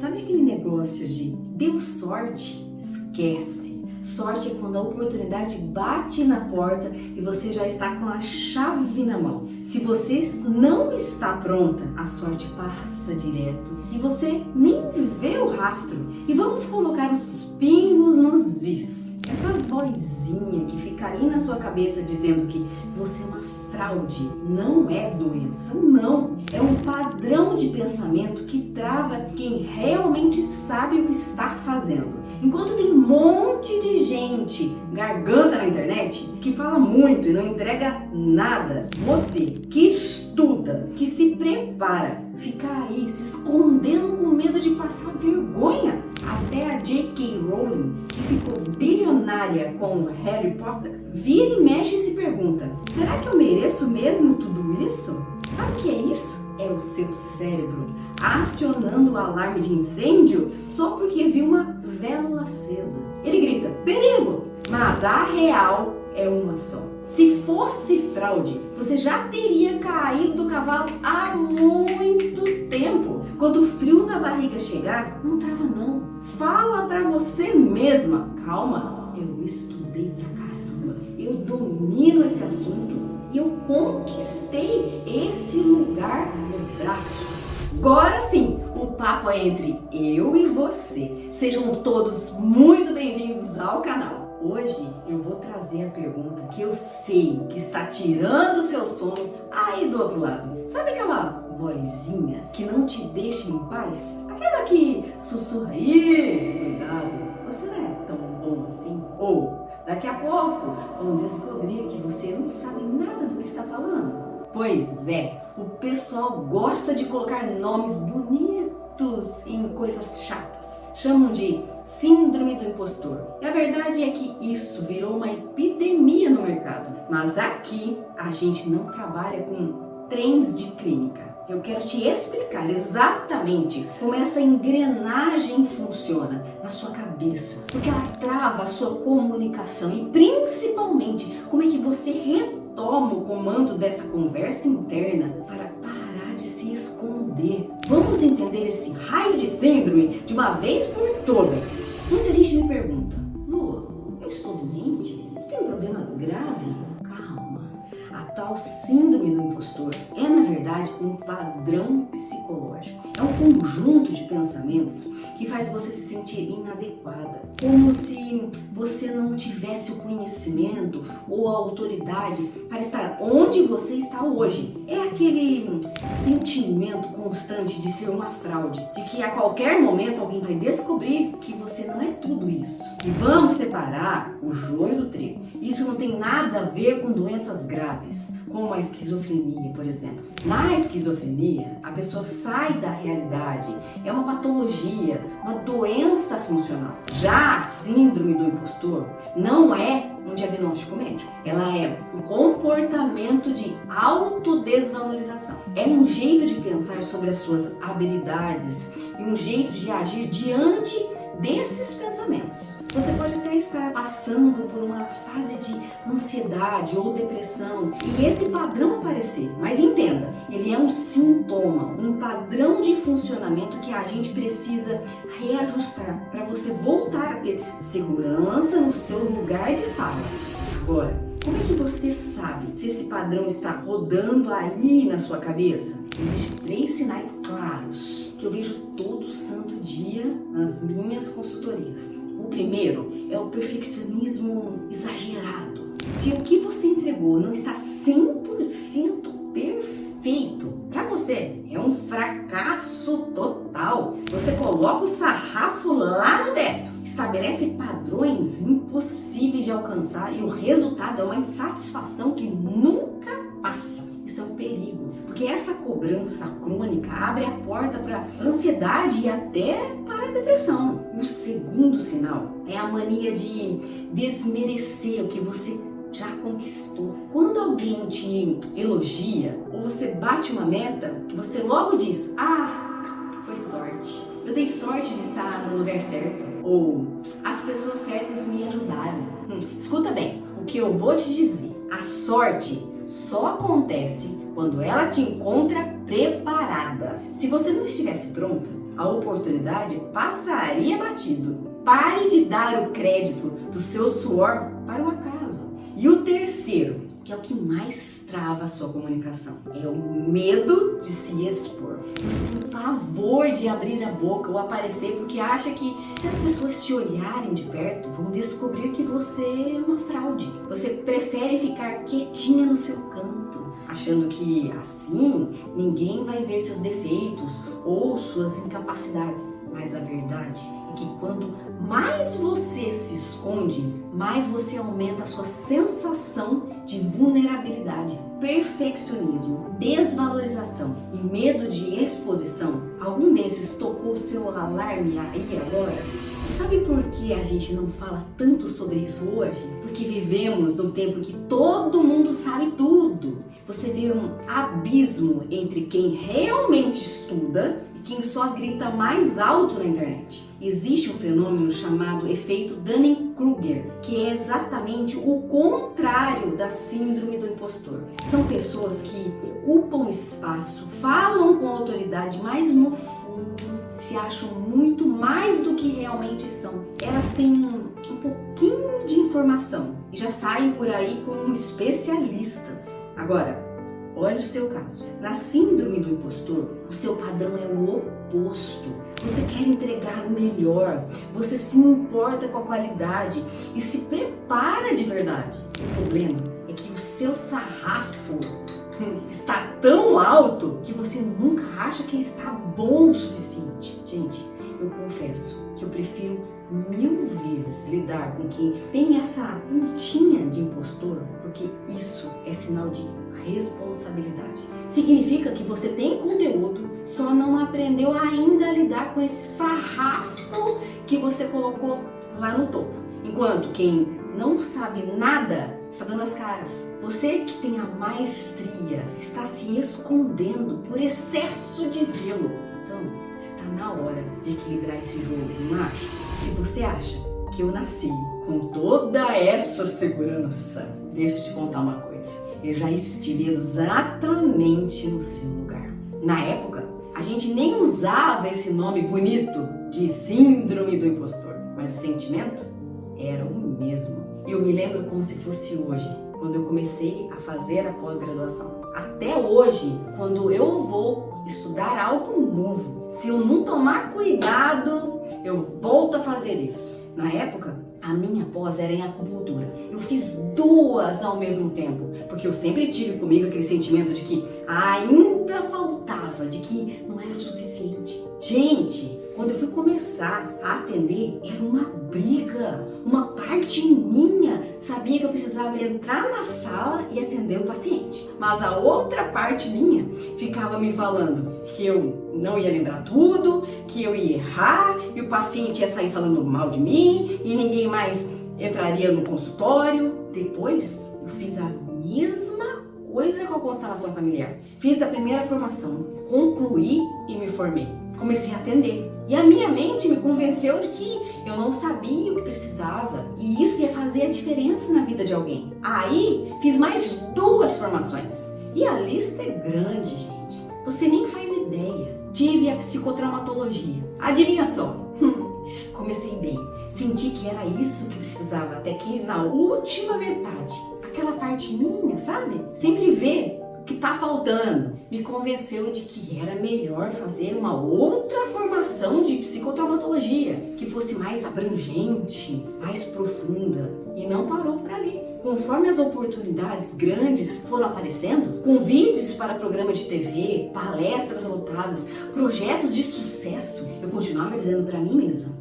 Sabe aquele negócio de deu sorte? Esquece. Sorte é quando a oportunidade bate na porta e você já está com a chave na mão. Se você não está pronta, a sorte passa direto e você nem vê o rastro. E vamos colocar os pingos nos is. Essa vozinha que fica aí na sua cabeça dizendo que você é uma fraude não é doença, não. É um padrão de pensamento que trava quem realmente sabe o que está fazendo. Enquanto tem um monte de gente garganta na internet que fala muito e não entrega nada, você que estuda, que se prepara, fica aí se escondendo com medo de passar vergonha. Até a J.K. Rowling, que ficou bilionária com Harry Potter, vira e mexe e se pergunta: será que eu mereço mesmo tudo isso? Sabe o que é isso? É o seu cérebro acionando o alarme de incêndio só porque viu uma vela acesa. Ele grita: perigo! Mas a real é uma só. Se fosse fraude, você já teria caído do cavalo há muito tempo. Quando o frio na barriga chegar, não trava não. Fala pra você mesma: calma, eu estudei pra caramba, eu domino esse assunto e eu conquistei esse lugar no braço. Agora sim, o papo é entre eu e você. Sejam todos muito bem-vindos ao canal. Hoje eu vou trazer a pergunta que eu sei que está tirando o seu sono aí do outro lado. Sabe aquela vozinha que não te deixa em paz? Aquela que sussurra aí, cuidado, você não é tão bom assim? Ou daqui a pouco vão descobrir que você não sabe nada do que está falando. Pois é, o pessoal gosta de colocar nomes bonitos em coisas chatas. Chamam de síndrome do impostor. E a verdade é que isso virou uma epidemia no mercado. Mas aqui a gente não trabalha com trens de clínica. Eu quero te explicar exatamente como essa engrenagem funciona na sua cabeça, porque ela trava a sua comunicação e principalmente como é que você retoma o comando dessa conversa interna para parar de se esconder. Vamos entender esse raio de síndrome de uma vez por todas. Muita gente me pergunta: Lu, eu estou doente? Eu tenho um problema grave? A tal síndrome do impostor é, na verdade, um padrão psicológico. É um conjunto de pensamentos que faz você se sentir inadequada, como se você não tivesse o conhecimento ou a autoridade para estar onde você está hoje. É aquele sentimento constante de ser uma fraude, de que a qualquer momento alguém vai descobrir que você não é tudo isso. E vamos separar o joio do trigo. Isso não tem nada a ver com doenças graves, como a esquizofrenia, por exemplo. Na esquizofrenia, a pessoa sai da realidade, é uma patologia, uma doença funcional. Já a síndrome do impostor não é um diagnóstico médico, ela é um comportamento de autodesvalorização. É um jeito de pensar sobre as suas habilidades e um jeito de agir diante desses pensamentos. Você pode até estar passando por uma fase de ansiedade ou depressão e esse padrão aparecer, mas entenda, ele é um sintoma, um padrão de funcionamento que a gente precisa reajustar para você voltar a ter segurança no seu lugar de fala. Agora, como é que você sabe se esse padrão está rodando aí na sua cabeça? Existem 3 sinais claros que eu vejo todo santo dia nas minhas consultorias. O primeiro é o perfeccionismo exagerado. Se o que você entregou não está 100% perfeito, para você é um fracasso total. Você coloca o sarrafo lá no teto, estabelece padrões impossíveis de alcançar e o resultado é uma insatisfação que nunca passa. Isso é um perigo, porque essa cobrança crônica abre a porta para ansiedade e até para a depressão. O segundo sinal é a mania de desmerecer o que você já conquistou. Quando alguém te elogia ou você bate uma meta, você logo diz: ah, foi sorte. Eu dei sorte de estar no lugar certo. Ou as pessoas certas me ajudaram. Escuta bem, o que eu vou te dizer. A sorte só acontece quando ela te encontra preparada. Se você não estivesse pronta, a oportunidade passaria batido. Pare de dar o crédito do seu suor para o acaso. E o terceiro, que é o que mais trava a sua comunicação, é o medo de se expor. Você tem pavor de abrir a boca ou aparecer porque acha que se as pessoas te olharem de perto, vão descobrir que você é uma fraude. Você prefere ficar quietinha no seu canto, achando que assim ninguém vai ver seus defeitos ou suas incapacidades. Mas a verdade é que quando mais você se esconde, mais você aumenta a sua sensação de vulnerabilidade, perfeccionismo, desvalorização e medo de exposição. Algum desses tocou seu alarme aí agora? Sabe por que a gente não fala tanto sobre isso hoje? Porque vivemos num tempo que todo mundo sabe tudo. Você vê um abismo entre quem realmente estuda e quem só grita mais alto na internet. Existe um fenômeno chamado efeito Dunning-Kruger, que é exatamente o contrário da síndrome do impostor. São pessoas que ocupam espaço, falam com autoridade, mas no fundo se acham muito mais do que realmente são. Elas têm um pouquinho de informação e já saem por aí como especialistas. Agora, olha o seu caso. Na síndrome do impostor, o seu padrão é o oposto. Você quer entregar o melhor, você se importa com a qualidade e se prepara de verdade. O problema é que o seu sarrafo está tão alto que você nunca acha que está bom o suficiente. Gente, eu confesso que eu prefiro 1000 vezes lidar com quem tem essa pontinha de impostor, porque isso é sinal de responsabilidade. Significa que você tem conteúdo, só não aprendeu ainda a lidar com esse sarrafo que você colocou lá no topo. Enquanto quem não sabe nada está dando as caras. Você que tem a maestria está se escondendo por excesso de zelo. Então, está na hora de equilibrar esse jogo, não acha? Se você acha que eu nasci com toda essa segurança, deixa eu te contar uma coisa. Eu já estive exatamente no seu lugar. Na época, a gente nem usava esse nome bonito de síndrome do impostor, mas o sentimento era o mesmo. Eu me lembro como se fosse hoje, quando eu comecei a fazer a pós-graduação. Até hoje, quando eu vou estudar algo novo, se eu não tomar cuidado, eu volto a fazer isso. Na época, a minha pós era em acupuntura. Eu fiz 2 ao mesmo tempo, porque eu sempre tive comigo aquele sentimento de que ainda faltava, de que não era o suficiente. Gente, quando eu fui começar a atender, era uma briga. Uma parte minha sabia que eu precisava entrar na sala e atender o paciente. Mas a outra parte minha ficava me falando que eu não ia lembrar tudo, que eu ia errar, e o paciente ia sair falando mal de mim, e ninguém mais entraria no consultório. Depois, eu fiz a mesma coisa com a constelação familiar. Fiz a primeira formação, concluí e me formei. Comecei a atender. E a minha mente me convenceu de que eu não sabia o que precisava e isso ia fazer a diferença na vida de alguém. Aí, fiz mais 2 formações. E a lista é grande, gente. Você nem faz ideia. Tive a psicotraumatologia. Adivinha só? Comecei bem. Senti que era isso que precisava, até que na última metade, aquela parte minha, sabe? Sempre vê o que tá faltando. Me convenceu de que era melhor fazer uma outra formação de psicotraumatologia, que fosse mais abrangente, mais profunda. E não parou por ali. Conforme as oportunidades grandes foram aparecendo, convites para programa de TV, palestras lotadas, projetos de sucesso, eu continuava dizendo para mim mesma: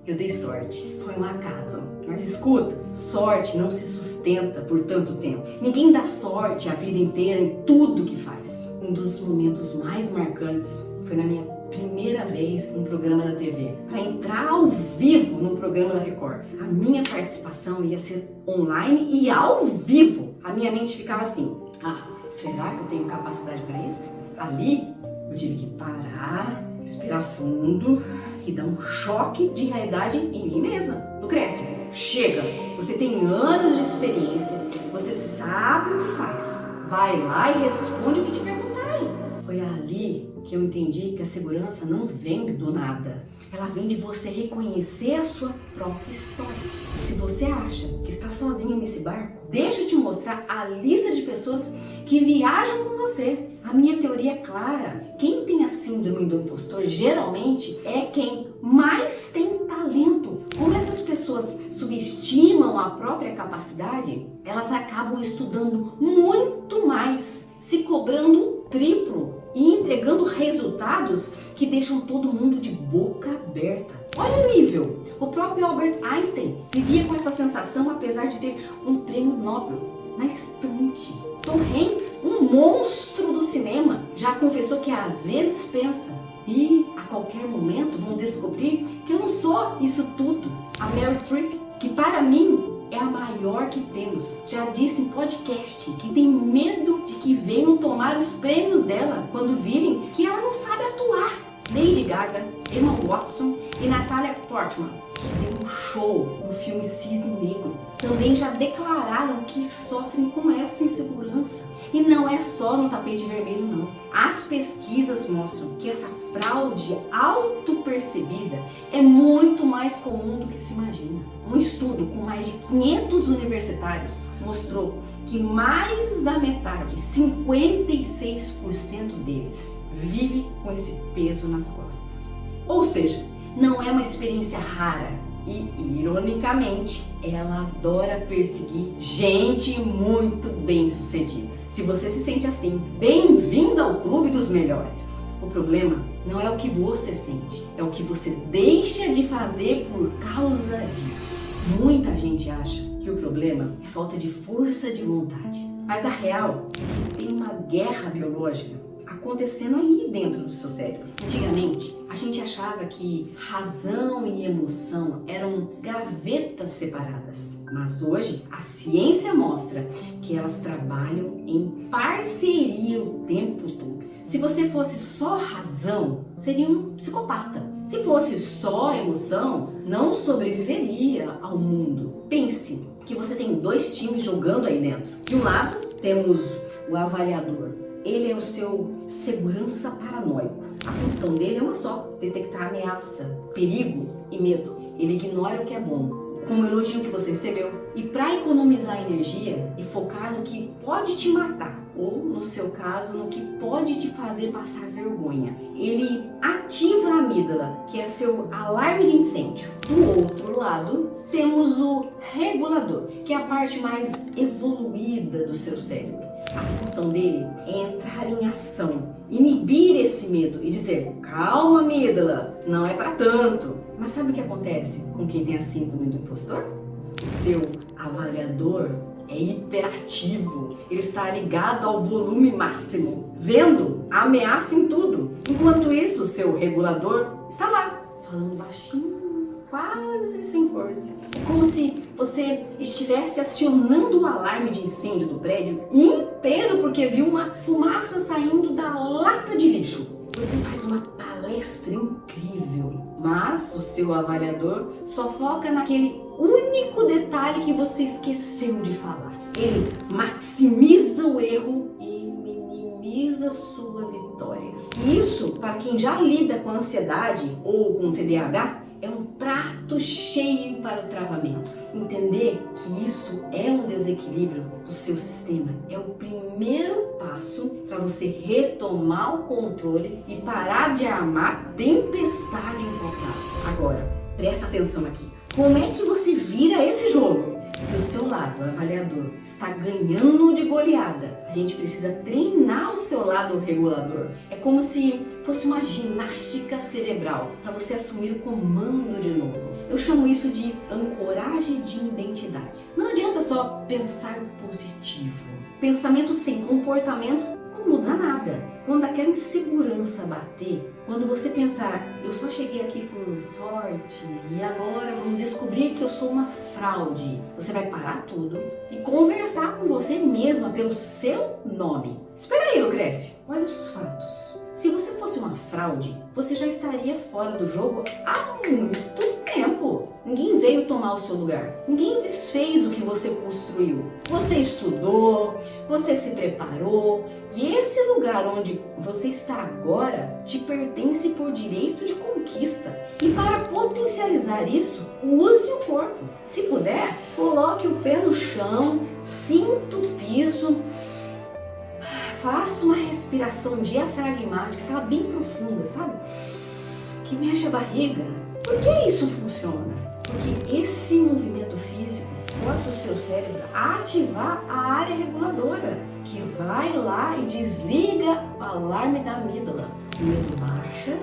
eu dei sorte, foi um acaso. Mas escuta, sorte não se sustenta por tanto tempo. Ninguém dá sorte a vida inteira em tudo que faz. Um dos momentos mais marcantes foi na minha primeira vez em programa da TV. Para entrar ao vivo no programa da Record, a minha participação ia ser online e ao vivo. A minha mente ficava assim: será que eu tenho capacidade para isso? Ali eu tive que parar, respirar fundo e dar um choque de realidade em mim mesma. Lucrécia, chega! Você tem anos de experiência, você sabe o que faz. Vai lá e responde o que te perguntarem. Foi ali que eu entendi que a segurança não vem do nada. Ela vem de você reconhecer a sua própria história. E se você acha que está sozinha nesse barco, deixa eu te mostrar a lista de pessoas que viajam com você. A minha teoria é clara. Quem tem a síndrome do impostor geralmente é quem mais tem talento. Como essas pessoas subestimam a própria capacidade, elas acabam estudando muito mais, se cobrando o triplo e entregando resultados que deixam todo mundo de boca aberta. Olha o nível! O próprio Albert Einstein vivia com essa sensação apesar de ter um prêmio Nobel na estante. Tom Hanks, um monstro do cinema, já confessou que às vezes pensa: e a qualquer momento vão descobrir que eu não sou isso tudo. A Meryl Streep, que para mim é a maior que temos, já disse em podcast que tem medo de que venham tomar os prêmios dela quando virem que ela não sabe atuar. Lady Gaga, Emma Watson e Natalie Portman, que deu um show no filme Cisne Negro, também já declararam que sofrem com essa insegurança. E não é só no tapete vermelho, não. As pesquisas mostram que essa fraude autopercebida é muito mais comum do que se imagina. Um estudo com mais de 500 universitários mostrou que mais da metade, 56% deles, vive com esse peso nas costas. Ou seja, não é uma experiência rara e, ironicamente, ela adora perseguir gente muito bem-sucedida. Se você se sente assim, bem-vindo ao clube dos melhores. O problema não é o que você sente, é o que você deixa de fazer por causa disso. Muita gente acha que o problema é falta de força de vontade, mas a real é que tem uma guerra biológica acontecendo aí dentro do seu cérebro. Antigamente, a gente achava que razão e emoção eram gavetas separadas, mas hoje a ciência mostra que elas trabalham em parceria o tempo todo. Se você fosse só razão, seria um psicopata. Se fosse só emoção, não sobreviveria ao mundo. Pense que você tem dois times jogando aí dentro. De um lado, temos o avaliador. Ele é o seu segurança paranoico. A função dele é uma só: detectar ameaça, perigo e medo. Ele ignora o que é bom, como o elogio que você recebeu. E para economizar energia e focar no que pode te matar, ou no seu caso, no que pode te fazer passar vergonha, ele ativa a amígdala, que é seu alarme de incêndio. Do outro lado, temos o regulador, que é a parte mais evoluída do seu cérebro. A função dele é entrar em ação, inibir esse medo e dizer: calma, amígdala, não é para tanto. Mas sabe o que acontece com quem tem a síndrome do impostor? O seu avaliador é hiperativo, ele está ligado ao volume máximo, vendo a ameaça em tudo. Enquanto isso, o seu regulador está lá, falando baixinho, quase sem força. É como se você estivesse acionando o alarme de incêndio do prédio inteiro porque viu uma fumaça saindo da lata de lixo. Você faz uma palestra incrível, mas o seu avaliador só foca naquele único detalhe que você esqueceu de falar. Ele maximiza o erro e minimiza sua vitória. E isso, para quem já lida com ansiedade ou com TDAH, é um prato cheio para o travamento. Entender que isso é um desequilíbrio do seu sistema é o primeiro passo para você retomar o controle e parar de armar tempestade em qualquer lado. Agora, presta atenção aqui. Como é que você vira esse jogo? Se o seu lado, o avaliador, está ganhando de goleada, a gente precisa treinar o seu lado regulador. É como se fosse uma ginástica cerebral para você assumir o comando de novo. Eu chamo isso de ancoragem de identidade. Não adianta só pensar positivo. Pensamento sem comportamento não muda nada. Quando aquela insegurança bater, quando você pensar: eu só cheguei aqui por sorte e agora vamos descobrir que eu sou uma fraude, você vai parar tudo e conversar com você mesma pelo seu nome. Espera aí, Lucrécia, olha os fatos. Se você fosse uma fraude, você já estaria fora do jogo há muito tempo. Ninguém veio tomar o seu lugar. Ninguém desfez o que você construiu. Você estudou, você se preparou e esse lugar onde você está agora te pertence por direito de conquista. E para potencializar isso, use o corpo. Se puder, coloque o pé no chão, sinta o piso, faça uma respiração diafragmática, aquela bem profunda, sabe? Que mexe a barriga. Por que isso funciona? Porque esse movimento físico força o seu cérebro a ativar a área reguladora, que vai lá e desliga o alarme da amígdala. O medo baixa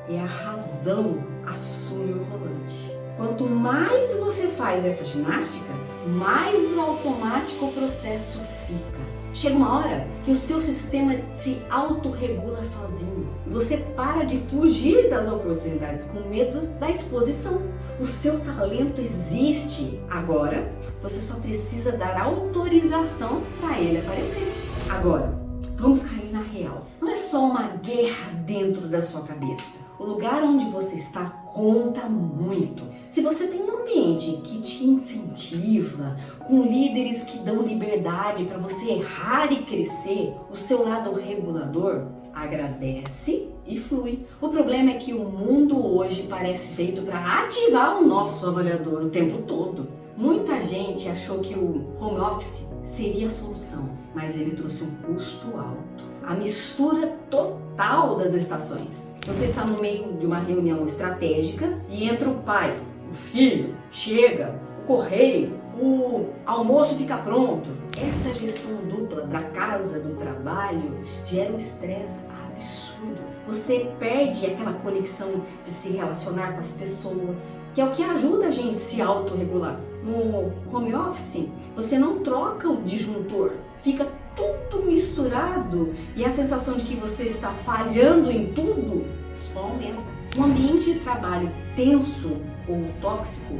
e a razão assume o volante. Quanto mais você faz essa ginástica, mais automático o processo fica. Chega uma hora que o seu sistema se autorregula sozinho. Você para de fugir das oportunidades com medo da exposição. O seu talento existe. Agora, você só precisa dar autorização para ele aparecer. Agora, vamos cair na real. Não é só uma guerra dentro da sua cabeça. O lugar onde você está conta muito. Se você tem um ambiente que te incentiva, com líderes que dão liberdade para você errar e crescer, o seu lado regulador agradece e flui. O problema é que o mundo hoje parece feito para ativar o nosso avaliador o tempo todo. Muita gente achou que o home office seria a solução, mas ele trouxe um custo alto. A mistura total das estações. Você está no meio de uma reunião estratégica e entra o pai, o filho, chega, o correio, o almoço fica pronto. Essa gestão dupla da casa, do trabalho, gera um estresse absurdo. Você perde aquela conexão de se relacionar com as pessoas, que é o que ajuda a gente a se autorregular. No home office, você não troca o disjuntor, fica tudo misturado e a sensação de que você está falhando em tudo só aumenta. Um ambiente de trabalho tenso ou tóxico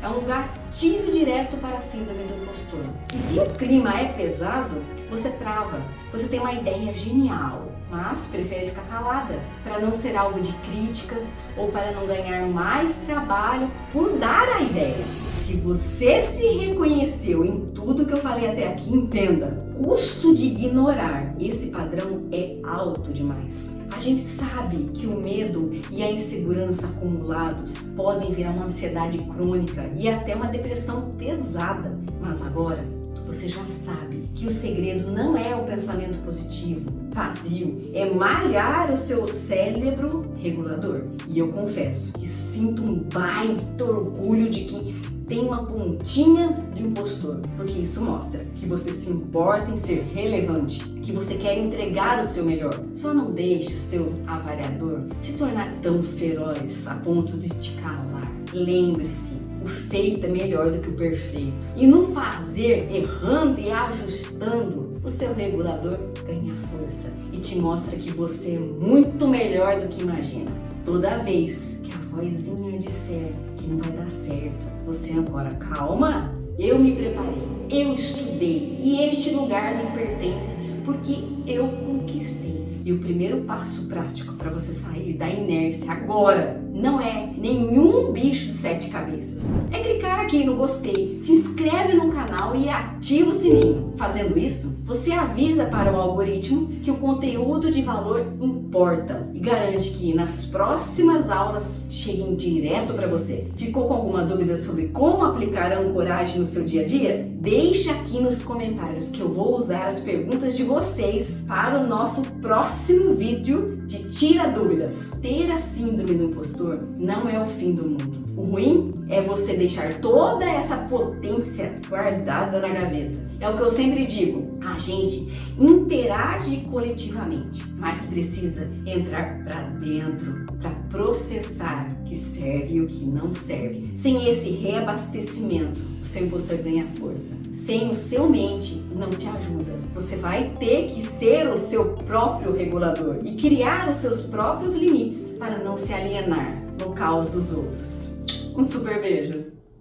é um gatilho direto para a síndrome do impostor. E se o clima é pesado, você trava. Você tem uma ideia genial, mas prefere ficar calada para não ser alvo de críticas ou para não ganhar mais trabalho por dar a ideia. Se você se reconheceu em tudo que eu falei até aqui, entenda, o custo de ignorar esse padrão é alto demais. A gente sabe que o medo e a insegurança acumulados podem virar uma ansiedade crônica e até uma depressão pesada. Mas agora você já sabe que o segredo não é o pensamento positivo, vazio, é malhar o seu cérebro regulador. E eu confesso que sinto um baita orgulho de quem tem uma pontinha de impostor, porque isso mostra que você se importa em ser relevante, que você quer entregar o seu melhor. Só não deixe o seu avaliador se tornar tão feroz a ponto de te calar. Lembre-se, o feito é melhor do que o perfeito. E no fazer, errando e ajustando, o seu regulador ganha força e te mostra que você é muito melhor do que imagina. Toda vez que a vozinha disser que não vai dar certo, você agora, calma, eu me preparei, eu estudei e este lugar me pertence porque eu conquistei. E o primeiro passo prático para você sair da inércia agora não é nenhum bicho de 7 cabeças. É clicar aqui no gostei, se inscreve no canal e ativa o sininho. Fazendo isso, você avisa para o algoritmo que o conteúdo de valor importa e garante que nas próximas aulas cheguem direto para você. Ficou com alguma dúvida sobre como aplicar a ancoragem no seu dia a dia? Deixa aqui nos comentários que eu vou usar as perguntas de vocês para o nosso próximo vídeo de Tira Dúvidas. Ter a síndrome do impostor não é o fim do mundo. O ruim é você deixar toda essa potência guardada na gaveta. É o que eu sempre digo, a gente interage coletivamente, mas precisa entrar para dentro para processar o que serve e o que não serve. Sem esse reabastecimento, o seu impostor ganha força. Sem o seu mente, não te ajuda. Você vai ter que ser o seu próprio regulador e criar os seus próprios limites para não se alienar no caos dos outros. Um super beijo!